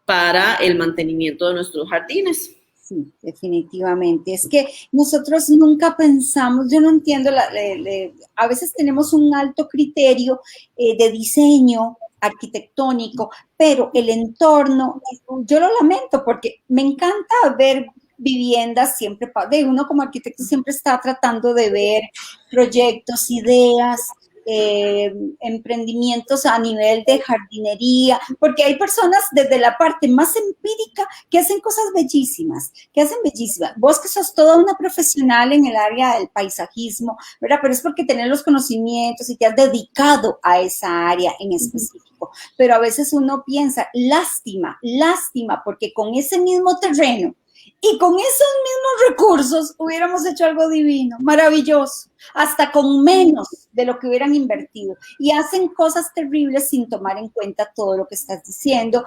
para el mantenimiento de nuestros jardines. Sí, definitivamente. Es que nosotros nunca pensamos, yo no entiendo, a veces tenemos un alto criterio de diseño arquitectónico, pero el entorno, yo lo lamento porque me encanta ver viviendas siempre, uno como arquitecto siempre está tratando de ver proyectos, ideas, emprendimientos a nivel de jardinería, porque hay personas desde la parte más empírica que hacen cosas bellísimas, Vos que sos toda una profesional en el área del paisajismo, ¿verdad? Pero es porque tenés los conocimientos y te has dedicado a esa área en específico. Pero a veces uno piensa, lástima, porque con ese mismo terreno y con esos mismos recursos hubiéramos hecho algo divino, maravilloso, hasta con menos de lo que hubieran invertido. Y hacen cosas terribles sin tomar en cuenta todo lo que estás diciendo.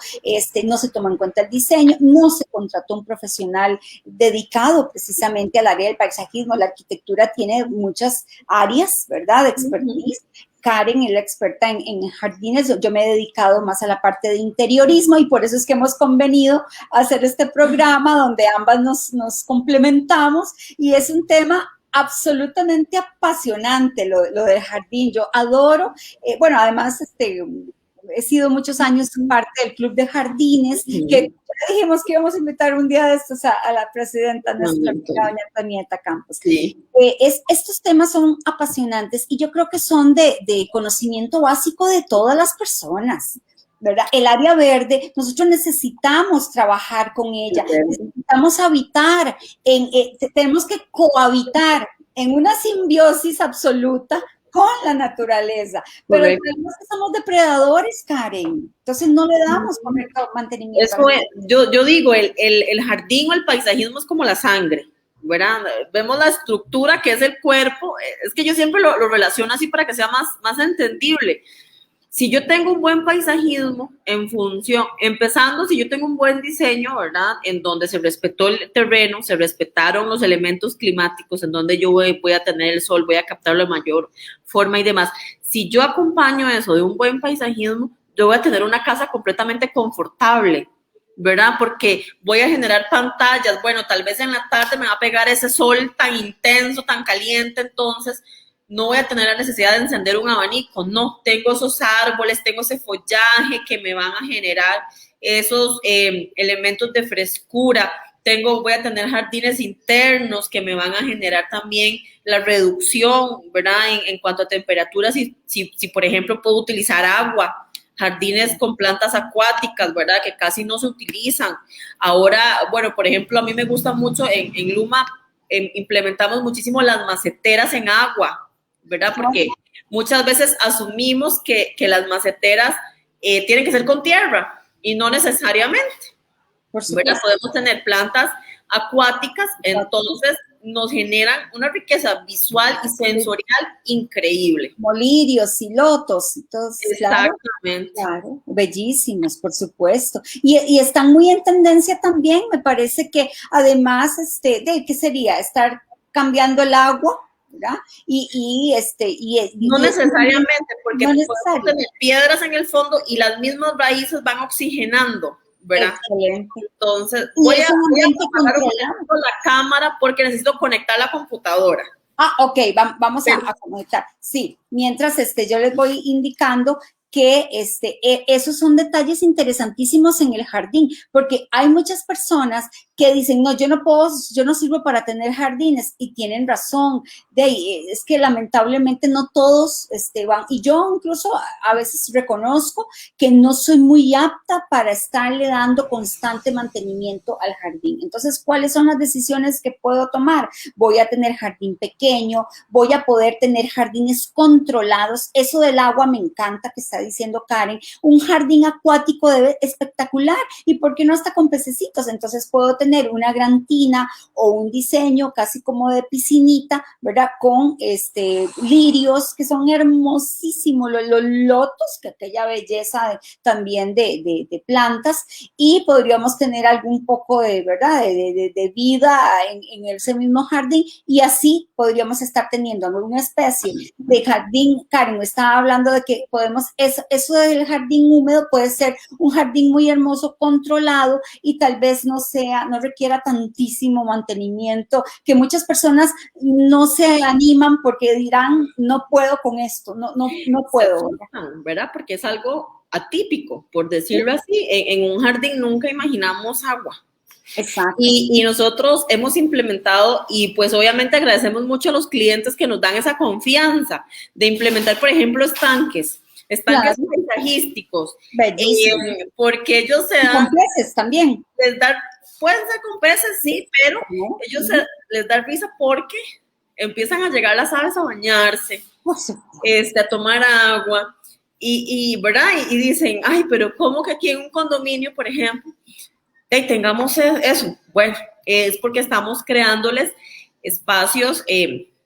No se toma en cuenta el diseño, no se contrató un profesional dedicado precisamente al área del paisajismo. La arquitectura tiene muchas áreas, ¿verdad?, de expertise. Karen es la experta en jardines, yo me he dedicado más a la parte de interiorismo y por eso es que hemos convenido hacer este programa donde ambas nos complementamos y es un tema absolutamente apasionante lo del jardín. Yo adoro, bueno, además he sido muchos años parte del club de jardines, que ya dijimos que íbamos a invitar un día de estos a la presidenta, nuestra amiga doña Antonieta Campos. Sí. Estos temas son apasionantes y yo creo que son de conocimiento básico de todas las personas, ¿verdad? El área verde, nosotros necesitamos trabajar con ella, necesitamos habitar, tenemos que cohabitar en una simbiosis absoluta con la naturaleza, pero el problema es que somos depredadores, Karen, entonces no le damos correcto mantenimiento. Eso es, yo digo, el jardín o el paisajismo es como la sangre, ¿verdad? Vemos la estructura que es el cuerpo, es que yo siempre lo relaciono así para que sea más entendible. Si yo tengo un buen paisajismo en función, empezando, si yo tengo un buen diseño, ¿verdad? En donde se respetó el terreno, se respetaron los elementos climáticos, en donde yo voy a tener el sol, voy a captarlo de mayor forma y demás. Si yo acompaño eso de un buen paisajismo, yo voy a tener una casa completamente confortable, ¿verdad? Porque voy a generar pantallas, bueno, tal vez en la tarde me va a pegar ese sol tan intenso, tan caliente, entonces no voy a tener la necesidad de encender un abanico, no, tengo esos árboles, tengo ese follaje que me van a generar esos elementos de frescura, voy a tener jardines internos que me van a generar también la reducción, ¿verdad? En cuanto a temperaturas, si por ejemplo puedo utilizar agua, jardines con plantas acuáticas, ¿verdad? Que casi no se utilizan. Ahora, bueno, por ejemplo, a mí me gusta mucho en Luma, implementamos muchísimo las maceteras en agua, ¿verdad? Porque muchas veces asumimos que las maceteras tienen que ser con tierra, y no necesariamente, ¿verdad? Podemos tener plantas acuáticas, entonces nos generan una riqueza visual y sensorial increíble. Como lirios y lotos y todos. Exactamente. Claro, bellísimos, por supuesto. Y están muy en tendencia también, me parece que además, ¿qué sería? Estar cambiando el agua, ¿verdad? No necesariamente, porque no podemos tener piedras en el fondo y las mismas raíces van oxigenando, ¿verdad? Excelente. Entonces, voy a apagar un poco la cámara porque necesito conectar la computadora. Ok, vamos a conectar. Sí, mientras yo les voy indicando que esos son detalles interesantísimos en el jardín, porque hay muchas personas que dicen, no, yo no sirvo para tener jardines, y tienen razón. Es que lamentablemente no todos van, y yo incluso a veces reconozco que no soy muy apta para estarle dando constante mantenimiento al jardín. Entonces, ¿cuáles son las decisiones que puedo tomar? Voy a tener jardín pequeño, voy a poder tener jardines controlados. Eso del agua me encanta que está diciendo Karen. Un jardín acuático espectacular, y ¿por qué no hasta con pececitos? Entonces puedo tener una gran tina o un diseño casi como de piscinita, ¿verdad? Con lirios que son hermosísimos, los lotos, que aquella belleza también de plantas, y podríamos tener algún poco ¿verdad? De vida en ese mismo jardín, y así podríamos estar teniendo alguna especie de jardín. Karen estaba hablando de que podemos, eso del jardín húmedo puede ser un jardín muy hermoso, controlado, y tal vez no requiera tantísimo mantenimiento, que muchas personas no se animan porque dirán, no puedo con esto, no puedo. ¿Verdad? Porque es algo atípico, por decirlo así. En un jardín nunca imaginamos agua. Exacto. Y nosotros hemos implementado, y pues obviamente agradecemos mucho a los clientes que nos dan esa confianza de implementar, por ejemplo, estanques paisajísticos, porque ellos se dan... Con peces también. Pueden ser con peces, sí, pero ellos les da risa porque empiezan a llegar las aves a bañarse, a tomar agua, ¿verdad? Y dicen, ay, pero ¿cómo que aquí en un condominio, por ejemplo, tengamos eso? Bueno, es porque estamos creándoles espacios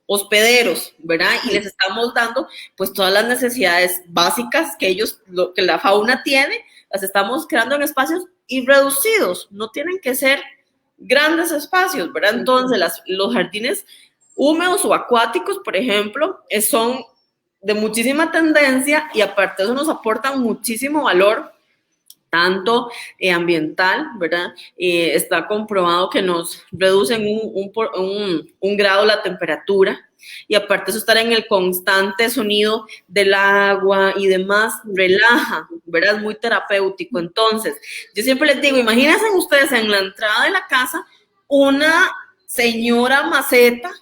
hospederos, ¿verdad? Y les estamos dando pues todas las necesidades básicas que que la fauna tiene, las estamos creando en espacios y reducidos, no tienen que ser grandes espacios, ¿verdad? Entonces los jardines húmedos o acuáticos, por ejemplo, son de muchísima tendencia, y aparte de eso nos aportan muchísimo valor, tanto ambiental, ¿verdad? Está comprobado que nos reducen un grado la temperatura, y aparte eso, estar en el constante sonido del agua y demás, relaja, ¿verdad? Es muy terapéutico. Entonces, yo siempre les digo, imagínense ustedes en la entrada de la casa una señora maceta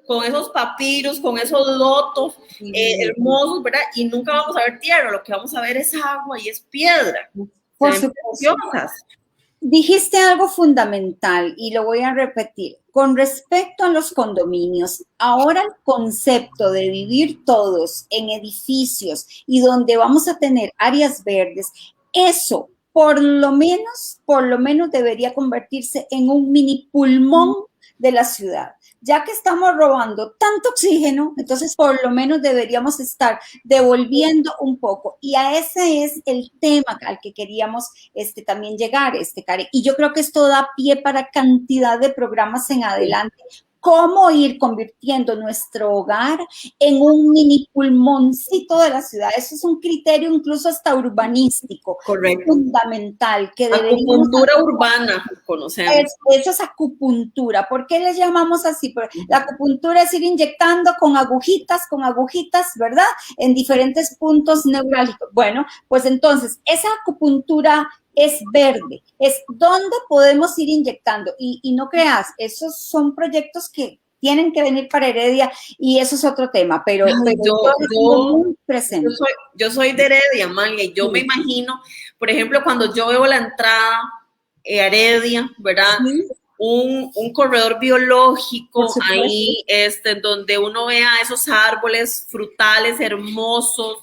con esos papiros, con esos lotos hermosos, ¿verdad? Y nunca vamos a ver tierra, lo que vamos a ver es agua y es piedra. Por supuesto. Dijiste algo fundamental y lo voy a repetir. Con respecto a los condominios, ahora el concepto de vivir todos en edificios y donde vamos a tener áreas verdes, eso por lo menos debería convertirse en un mini pulmón de la ciudad. Ya que estamos robando tanto oxígeno, entonces por lo menos deberíamos estar devolviendo un poco. Y a ese es el tema al que queríamos también llegar, Karen. Y yo creo que esto da pie para cantidad de programas en adelante. Cómo ir convirtiendo nuestro hogar en un mini pulmoncito de la ciudad. Eso es un criterio incluso hasta urbanístico. Correcto. Fundamental. Que acupuntura urbana, conocemos. Eso es acupuntura. ¿Por qué les llamamos así? Porque la acupuntura es ir inyectando con agujitas, ¿verdad? En diferentes puntos neurálgicos. Bueno, pues entonces, esa acupuntura es verde, es donde podemos ir inyectando, y no creas, esos son proyectos que tienen que venir para Heredia, y eso es otro tema, pero muy presente. Yo soy de Heredia, Amalia, y yo me imagino, por ejemplo, cuando yo veo la entrada a Heredia, ¿verdad? Un corredor biológico ahí, donde uno vea esos árboles frutales hermosos,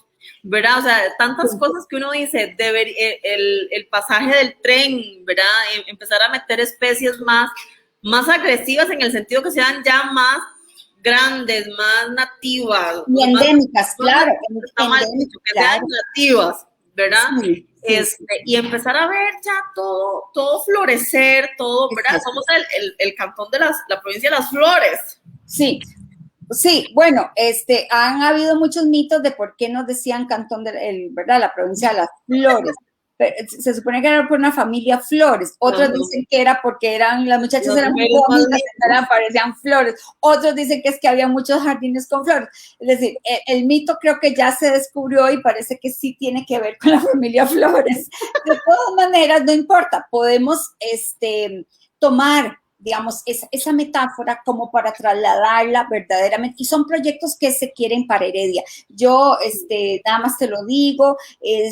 ¿verdad? O sea, tantas cosas que uno dice, el pasaje del tren, ¿verdad? Empezar a meter especies más agresivas en el sentido que sean ya más grandes, más nativas. Y endémicas, claro. Está mal dicho, que sean nativas, ¿verdad? Sí, y empezar a ver ya todo florecer, todo, ¿verdad? Somos el cantón de la provincia de las flores. Sí, sí, bueno, han habido muchos mitos de por qué nos decían cantón ¿verdad? La provincia de las flores. Se supone que era por una familia Flores, otros dicen que era porque las muchachas eran muy bonitas, parecían flores, otros dicen que es que había muchos jardines con flores, es decir, el mito creo que ya se descubrió y parece que sí tiene que ver con la familia Flores. De todas maneras, no importa, podemos tomar, digamos, esa metáfora como para trasladarla verdaderamente, y son proyectos que se quieren para Heredia. Yo, nada más te lo digo,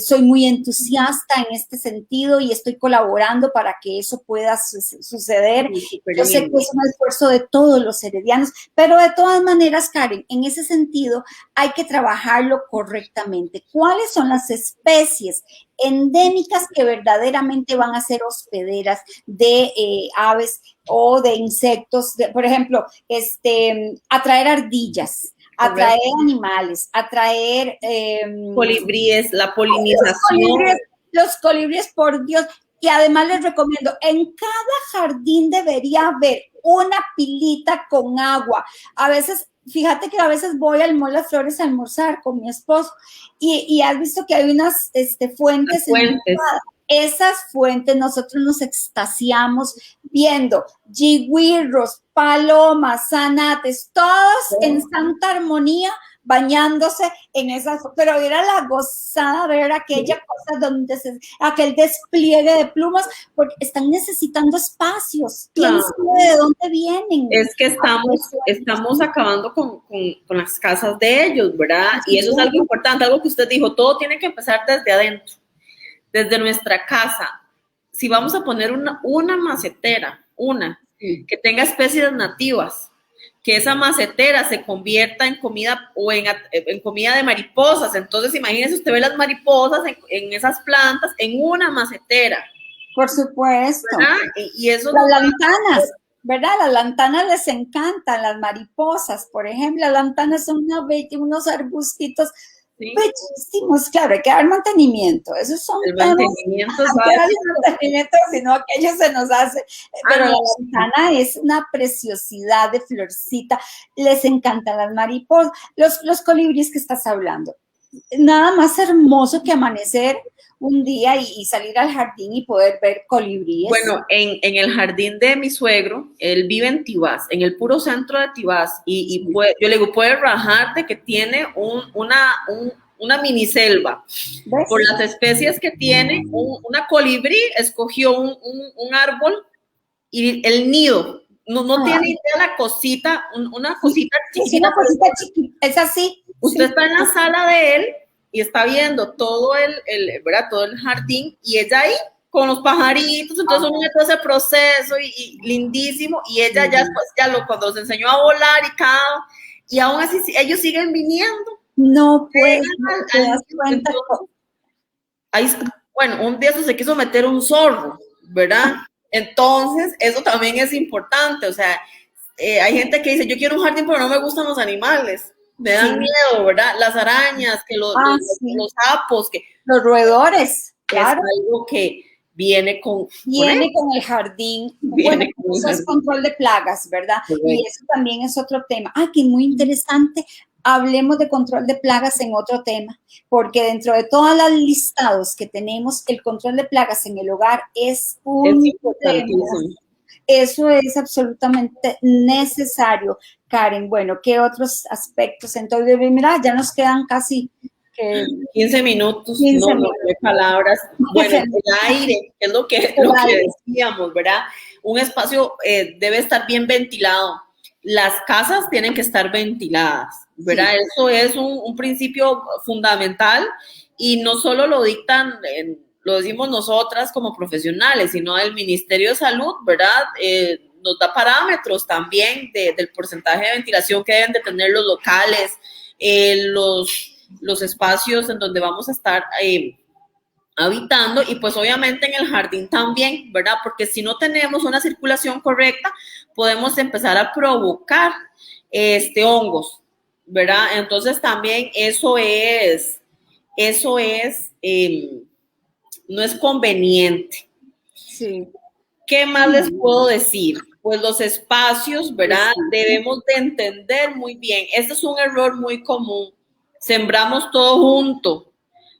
soy muy entusiasta en este sentido y estoy colaborando para que eso pueda suceder. Yo sé que es un esfuerzo de todos los heredianos, pero de todas maneras, Karen, en ese sentido hay que trabajarlo correctamente. ¿Cuáles son las especies endémicas que verdaderamente van a ser hospederas de aves o de insectos? Por ejemplo, atraer ardillas, atraer animales, atraer colibríes, la polinización. Los colibríes, por Dios. Y además les recomiendo, en cada jardín debería haber una pilita con agua. A veces, fíjate que a veces voy al Mall Las Flores a almorzar con mi esposo y has visto que hay unas fuentes. Esas fuentes nosotros nos extasiamos viendo jigüirros, palomas, zanates, todos en santa armonía bañándose en esas, pero era la gozada ver aquella cosa donde aquel despliegue de plumas, porque están necesitando espacios. ¿Quién sabe de dónde vienen? Es que estamos acabando con las casas de ellos, ¿verdad? Y eso es algo importante, algo que usted dijo, todo tiene que empezar desde adentro, desde nuestra casa. Si vamos a poner una macetera, que tenga especies nativas, que esa macetera se convierta en comida o en comida de mariposas. Entonces, imagínese usted ver las mariposas en esas plantas en una macetera. Por supuesto. ¿Verdad? Y eso las lantanas, ¿verdad? Las lantanas les encantan, las mariposas, por ejemplo. Las lantanas son unos arbustitos bellísimos. Claro, hay que dar mantenimiento. Esos son el mantenimiento, sino aquello se nos hace. Pero la lantana es una preciosidad de florcita. Les encantan las mariposas. Los colibríes que estás hablando. Nada más hermoso que amanecer un día y salir al jardín y poder ver colibríes. Bueno, en el jardín de mi suegro, él vive en Tibás, en el puro centro de Tibás, y yo le digo, puede rajarte que tiene una miniselva. ¿Ves? Por las especies que tiene, una colibrí escogió un árbol y el nido. No tiene idea la cosita, una cosita chiquita. Es una cosita chiquita, es así. Usted está en la sala de él y está viendo todo ¿verdad? Todo el jardín, y ella ahí con los pajaritos, entonces uno ve todo ese proceso y lindísimo, y ella ya después, cuando los enseñó a volar y aún así ellos siguen viniendo. No puedes, te das cuenta. Bueno, un día se quiso meter un zorro, ¿verdad? Entonces, eso también es importante, o sea, hay gente que dice, yo quiero un jardín, pero no me gustan los animales. Me dan miedo, ¿verdad? Las arañas, que los sapos, que los roedores, claro. Es algo que viene con el jardín. Eso es control de plagas, ¿verdad? Correcto. Y eso también es otro tema. Que muy interesante. Hablemos de control de plagas en otro tema, porque dentro de todos los listados que tenemos, el control de plagas en el hogar es importantísimo. Eso es absolutamente necesario, Karen. Bueno, ¿qué otros aspectos? Entonces, mira, ya nos quedan casi 15 minutos, no hay palabras. Bueno, el aire, que es lo que decíamos, ¿verdad? Un espacio debe estar bien ventilado. Las casas tienen que estar ventiladas, ¿verdad? Sí. Eso es un principio fundamental, y no solo lo dictan lo decimos nosotras como profesionales, sino el Ministerio de Salud, ¿verdad? Nos da parámetros también del porcentaje de ventilación que deben de tener los locales, los espacios en donde vamos a estar habitando, y pues obviamente en el jardín también, ¿verdad? Porque si no tenemos una circulación correcta, podemos empezar a provocar hongos, ¿verdad? Entonces también eso no es conveniente. Sí. ¿Qué más les puedo decir? Pues los espacios, ¿verdad? Debemos de entender muy bien. Este es un error muy común. Sembramos todo junto.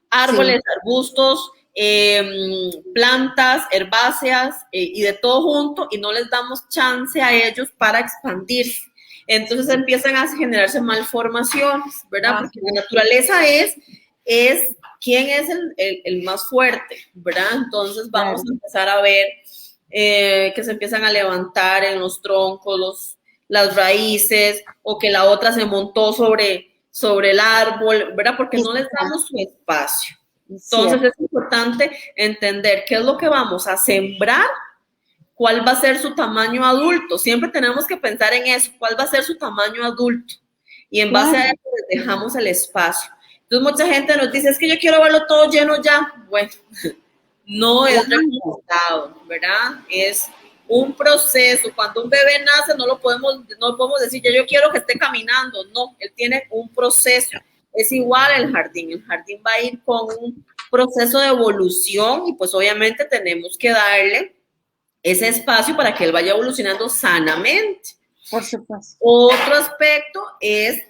Árboles, arbustos, plantas, herbáceas y de todo junto, y no les damos chance a ellos para expandirse. Entonces empiezan a generarse malformaciones, ¿verdad? Porque la naturaleza es quién es el más fuerte, ¿verdad? Entonces vamos a empezar a ver que se empiezan a levantar en los troncos, las raíces, o que la otra se montó sobre el árbol, ¿verdad? Porque no les damos su espacio. Entonces es importante entender qué es lo que vamos a sembrar, cuál va a ser su tamaño adulto. Siempre tenemos que pensar en eso, cuál va a ser su tamaño adulto. Y en base a eso les dejamos el espacio. Entonces mucha gente nos dice, es que yo quiero verlo todo lleno ya. Bueno, no es recomendado, ¿verdad? Es un proceso. Cuando un bebé nace no podemos decir, ya yo quiero que esté caminando. No, él tiene un proceso. Es igual el jardín va a ir con un proceso de evolución, y pues obviamente tenemos que darle ese espacio para que él vaya evolucionando sanamente. Por supuesto. Otro aspecto es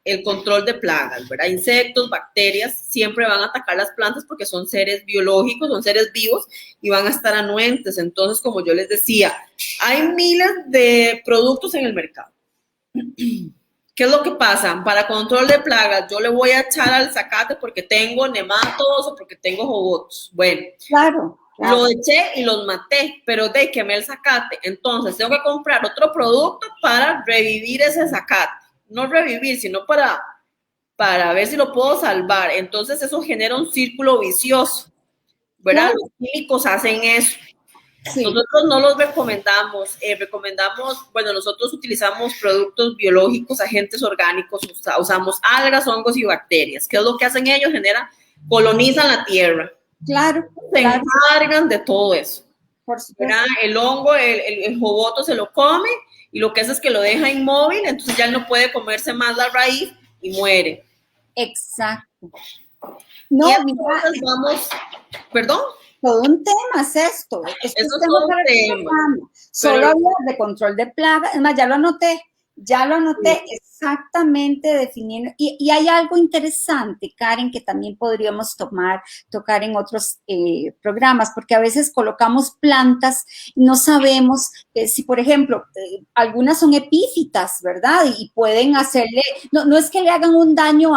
el control de plagas, ¿verdad? Insectos, bacterias, siempre van a atacar las plantas porque son seres biológicos, son seres vivos y van a estar anuentes. Entonces, como yo les decía, hay miles de productos en el mercado. ¿Qué es lo que pasa? Para control de plagas, yo le voy a echar al zacate porque tengo nematodos o porque tengo jogotos. Bueno, claro. Lo eché y los maté, pero quemé el zacate. Entonces, tengo que comprar otro producto para revivir ese zacate. No revivir, sino para ver si lo puedo salvar. Entonces, eso genera un círculo vicioso, ¿verdad? Claro. Los químicos hacen eso. Sí. Nosotros no los recomendamos, nosotros utilizamos productos biológicos, agentes orgánicos, usamos algas, hongos y bacterias. ¿Qué es lo que hacen ellos? Colonizan la tierra. Claro. Se encargan de todo eso. Por supuesto. El hongo, el jogoto se lo come, y lo que hace es que lo deja inmóvil, entonces ya no puede comerse más la raíz y muere. Exacto. No, y entonces vamos, ¿perdón? Todo un tema es esto. Eso es todo un tema. Solo hablar de control de plagas. Es más, ya lo anoté sí. Exactamente definiendo. Y hay algo interesante, Karen, que también podríamos tocar en otros programas, porque a veces colocamos plantas y no sabemos si, por ejemplo, algunas son epífitas, ¿verdad? Y pueden hacerle, no es que le hagan un daño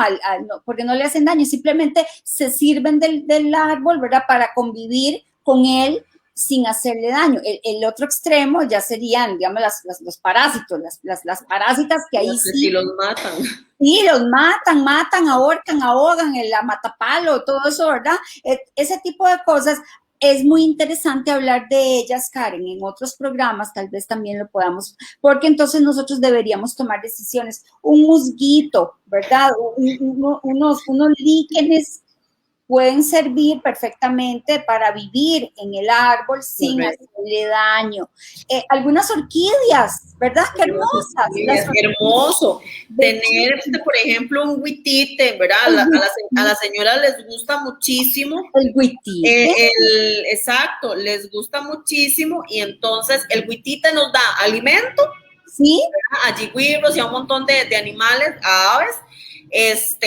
no, porque no le hacen daño, simplemente se sirven del árbol, ¿verdad? Para convivir con él sin hacerle daño. El otro extremo ya serían, digamos, los parásitos, las parásitas que ahí sí. los matan. Sí, los matan, ahorcan, ahogan, la matapalo, todo eso, ¿verdad? Ese tipo de cosas es muy interesante hablar de ellas, Karen, en otros programas tal vez también lo podamos, porque entonces nosotros deberíamos tomar decisiones. Un musguito, ¿verdad? Unos líquenes pueden servir perfectamente para vivir en el árbol sin hacerle daño. Algunas orquídeas, ¿verdad? ¡Qué hermosas! Hermoso. Tener, por ejemplo, un huitite, ¿verdad? A la señora les gusta muchísimo. El huitite. Exacto, les gusta muchísimo, y entonces el huitite nos da alimento. Sí. ¿verdad? A yigüirros y a un montón de animales, a aves,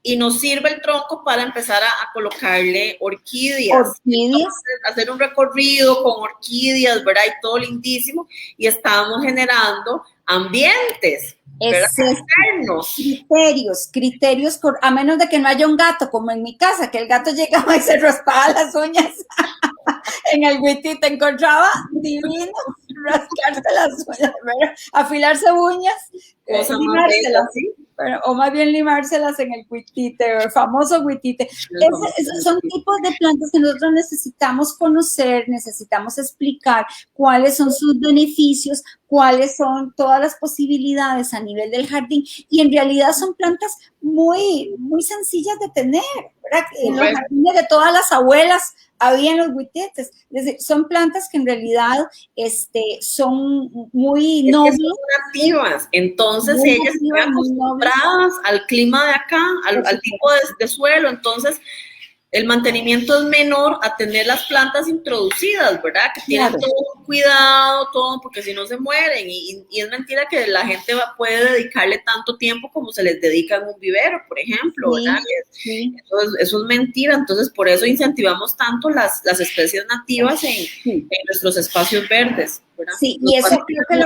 y nos sirve el tronco para empezar a colocarle orquídeas. Entonces, hacer un recorrido con orquídeas, ¿verdad? Y todo lindísimo, y estamos generando ambientes, ¿verdad? Criterios, a menos de que no haya un gato, como en mi casa, que el gato llegaba y se raspaba las uñas en el huitite, encontraba divino rascarse las uñas, ¿verdad? Afilarse uñas, cosa más bella, ¿sí? Bueno, o más bien limárselas en el huitite, el famoso huitite. Son tipos de plantas que nosotros necesitamos conocer, necesitamos explicar cuáles son sus beneficios, cuáles son todas las posibilidades a nivel del jardín, y en realidad son plantas muy, muy sencillas de tener, ¿verdad? En los jardines de todas las abuelas habían los huitetes. Es decir, son plantas que en realidad son muy nobles. Son nativas, entonces ellas están acostumbradas al clima de acá, al tipo de suelo, entonces el mantenimiento es menor a tener las plantas introducidas, ¿verdad? Que tienen todo cuidado, todo, porque si no se mueren. Y es mentira que la gente puede dedicarle tanto tiempo como se les dedica en un vivero, por ejemplo, ¿verdad? Sí. Eso es mentira. Entonces, por eso incentivamos tanto las especies nativas en nuestros espacios verdes, ¿verdad? Sí, y eso creo que lo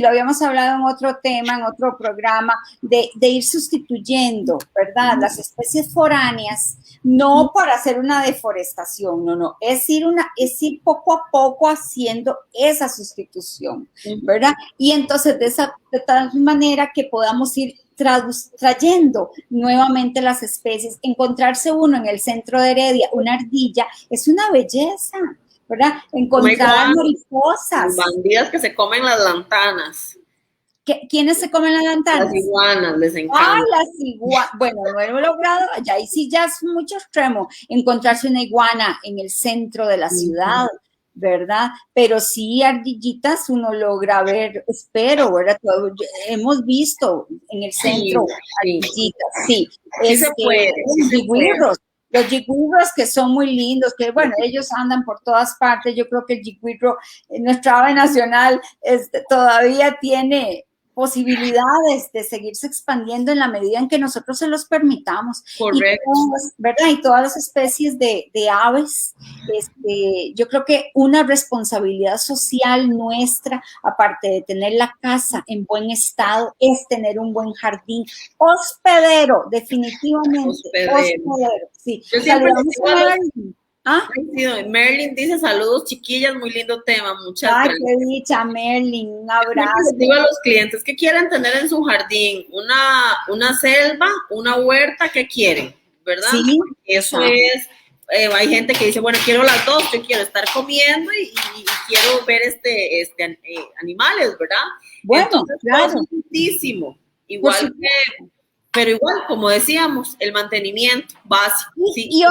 habíamos hablado en otro tema, en otro programa, de ir sustituyendo, ¿verdad? Las especies foráneas, no para hacer una deforestación, no, es ir poco a poco haciendo esa sustitución, ¿verdad? Y entonces de tal manera que podamos ir trayendo nuevamente las especies. Encontrarse uno en el centro de Heredia, una ardilla, es una belleza, ¿verdad? Encontrar mariposas. Bandidas que se comen las lantanas. ¿Quiénes se comen las lantanas? Las iguanas, les encanta. Las iguanas. Bueno, no he logrado, y sí ya es mucho extremo encontrarse una iguana en el centro de la ciudad, ¿verdad? Pero sí, ardillitas uno logra ver, espero, ¿verdad? Hemos visto en el centro ardillitas, sí. Se puede. Los jiguirros que son muy lindos, que bueno, ellos andan por todas partes. Yo creo que el jiguirro, nuestra ave nacional, todavía tiene posibilidades de seguirse expandiendo en la medida en que nosotros se los permitamos. Correcto. ¿Verdad? Y todas las especies de aves, yo creo que una responsabilidad social nuestra, aparte de tener la casa en buen estado, es tener un buen jardín hospedero, definitivamente. Hospedero, sí. Yo siempre Merlin dice saludos, chiquillas, muy lindo tema, muchas gracias. Qué dicha, Merlin, un abrazo. Les digo a los clientes que quieren tener en su jardín una selva, una huerta, ¿qué quieren? ¿Verdad? Sí. Eso es, hay gente que dice, bueno, quiero las dos, yo quiero estar comiendo y quiero ver animales, ¿verdad? Bueno, entonces, claro. Es muchísimo, igual que, pero igual, como decíamos, el mantenimiento básico. Sí, y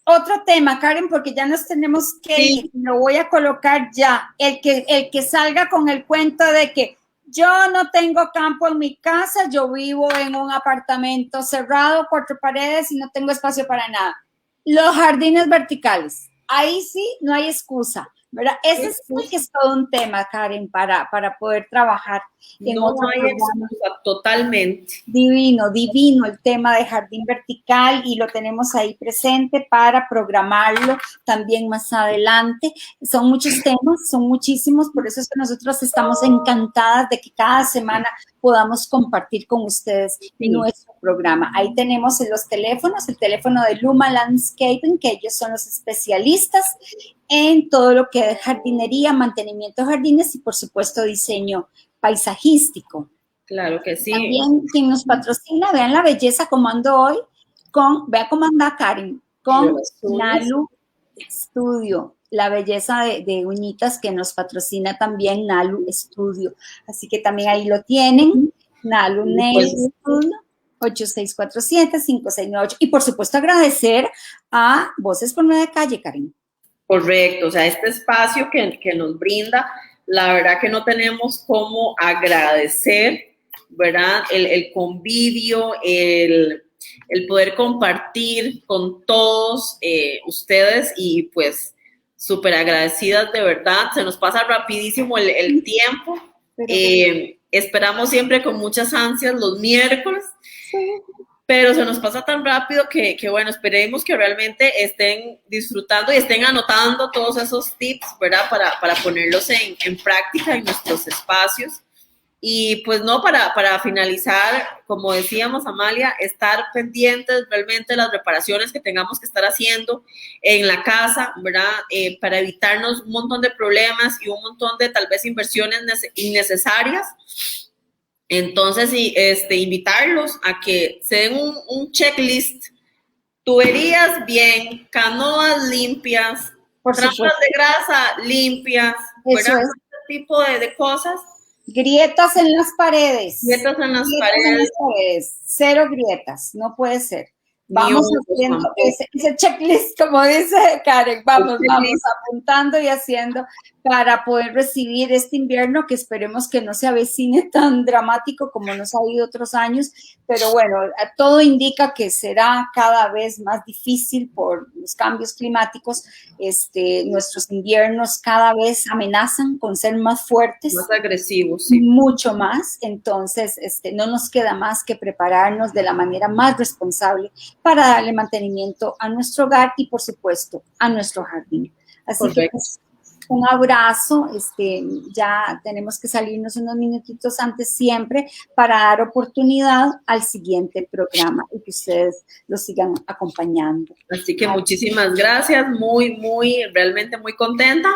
otro tema, Karen, porque ya nos tenemos que ir, lo voy a colocar ya, el que salga con el cuento de que yo no tengo campo en mi casa, yo vivo en un apartamento cerrado, 4 paredes y no tengo espacio para nada. Los jardines verticales, ahí sí no hay excusa, ¿verdad? Ese sí que es todo un tema, Karen, para poder trabajar en otro programa. Totalmente. Divino el tema de jardín vertical, y lo tenemos ahí presente para programarlo también más adelante. Son muchos temas, son muchísimos, por eso es que nosotros estamos encantadas de que cada semana podamos compartir con ustedes nuestro programa. Ahí tenemos los teléfonos, el teléfono de Luma Landscaping, que ellos son los especialistas en todo lo que es jardinería, mantenimiento de jardines y por supuesto diseño paisajístico. Claro que sí. También quien nos patrocina, vean la belleza como ando hoy, vea cómo anda Karen, con Nalu Studio, la belleza de uñitas que nos patrocina también Nalu Studio. Así que también ahí lo tienen, Nalu Nail Studio, 8647-5698. Y por supuesto agradecer a Voces por Nueva Calle, Karen. Correcto, o sea, este espacio que nos brinda, la verdad que no tenemos cómo agradecer, ¿verdad? El convivio, el poder compartir con todos ustedes, y pues súper agradecidas de verdad. Se nos pasa rapidísimo el tiempo. Esperamos siempre con muchas ansias los miércoles. Sí. Pero se nos pasa tan rápido que bueno, esperemos que realmente estén disfrutando y estén anotando todos esos tips, ¿verdad? Para ponerlos en práctica en nuestros espacios. Y pues no, para finalizar, como decíamos, Amalia, estar pendientes realmente de las reparaciones que tengamos que estar haciendo en la casa, ¿verdad? Para evitarnos un montón de problemas y un montón de tal vez inversiones innecesarias. Entonces, invitarlos a que se den un checklist, tuberías bien, canoas limpias, Por trampas supuesto. de grasa limpias, Eso ¿verdad? es. Este tipo de cosas. Grietas en las paredes. Grietas en las Grietas en paredes. las paredes. Cero grietas, no puede ser. Ni Vamos hongos haciendo tampoco. ese checklist, como dice Karen, vamos Checklist. apuntando y haciendo para poder recibir este invierno que esperemos que no se avecine tan dramático como nos ha habido otros años, pero bueno, todo indica que será cada vez más difícil por los cambios climáticos. Nuestros inviernos cada vez amenazan con ser más fuertes, Más agresivos, sí. mucho más. Entonces, no nos queda más que prepararnos de la manera más responsable para darle mantenimiento a nuestro hogar y, por supuesto, a nuestro jardín. Así Correcto. que, pues, un abrazo. Ya tenemos que salirnos unos minutitos antes siempre para dar oportunidad al siguiente programa y que ustedes lo sigan acompañando. Así que muchísimas gracias, realmente muy contenta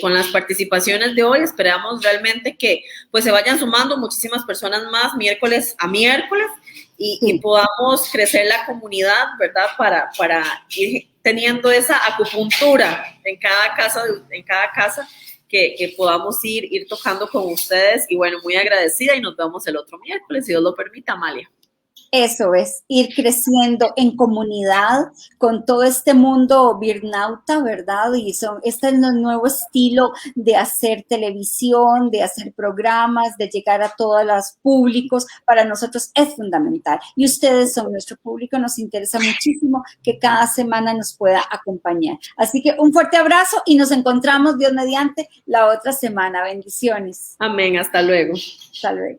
con las participaciones de hoy. Esperamos realmente que pues se vayan sumando muchísimas personas más miércoles a miércoles y podamos crecer la comunidad, ¿verdad? Para ir teniendo esa acupuntura en cada casa que podamos ir tocando con ustedes. Y bueno, muy agradecida y nos vemos el otro miércoles, si Dios lo permite, Amalia. Eso es, ir creciendo en comunidad con todo este mundo birnauta, ¿verdad? Este es el nuevo estilo de hacer televisión, de hacer programas, de llegar a todos los públicos. Para nosotros es fundamental. Y ustedes son nuestro público, nos interesa muchísimo que cada semana nos pueda acompañar. Así que un fuerte abrazo y nos encontramos, Dios mediante, la otra semana. Bendiciones. Amén, hasta luego. Hasta luego.